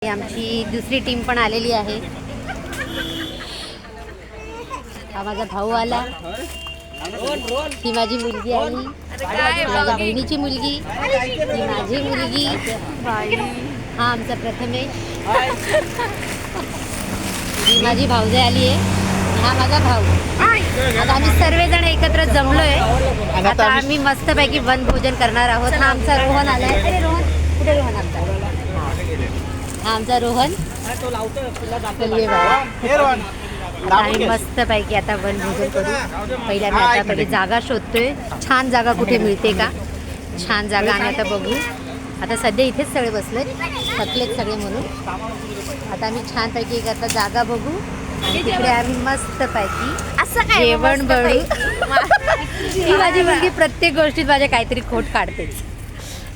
आमची दुसरी टीम पण आलेली आहे. हा माझा भाऊ आला, ही माझी मुलगी आली, माझ्या बहिणीची मुलगी, ही माझी मुलगी, हा आमचा प्रथमेश, ही माझी भाऊजाई आली आहे, हा माझा भाऊ. आता आम्ही सर्वजण एकत्र जमलोय. आता आम्ही मस्तपैकी वनभोजन करणार आहोत. हा आमचा रोहन आलाय. अरे रोहन कुठे? रोहन आमचा, हा आमचा रोहन. आम्ही मस्तपैकी आता वनभोजन करू. पहिले जागा शोधतोय, छान जागा कुठे मिळते का, छान जागा आम्ही आता बघू. आता सध्या इथेच सगळे बसलेत, थकलेत सगळे म्हणून. आता आम्ही छानपैकी एक आता जागा बघू आणि तिकडे आम्ही मस्तपैकी जेवण बनवू. ही माझी मुलगी प्रत्येक गोष्टीत माझ्या काहीतरी खोट काढतेच.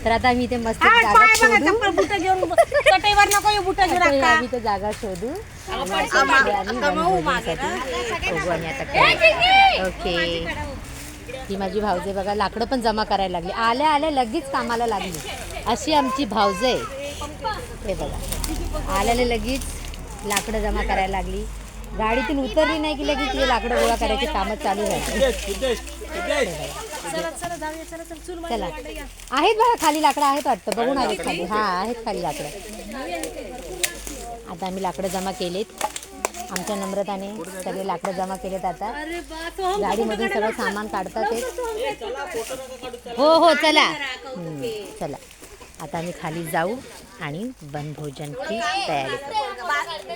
तर आता आम्ही इथे मस्त जागा शोधू. आम्ही ते जागा शोधू. ओके, ही माझी भाऊजे बघा लाकडं पण जमा करायला लागली. आल्या आल्या लगेच कामाला लागली. अशी आमची भाऊजे. हे बघा, आल्याला लगेच लाकडं जमा करायला लागली. गाडीतून उतरली नाही की लगेच तिथे लाकडं गोळा करायची कामं चालू झाली. चला, आहेत बघा खाली लाकडं आहेत वाटतं, बघून आलीत खाली. हा आहेत खाली लाकडं. आता आम्ही लाकडं जमा केलेत. आमच्या नम्रताने सगळे लाकडं जमा केलेत. आता गाडीमधून सगळं सामान काढतात ते. हो चला चला. आता आम्ही खाली जाऊ आणि वनभोजनची तयारी करू.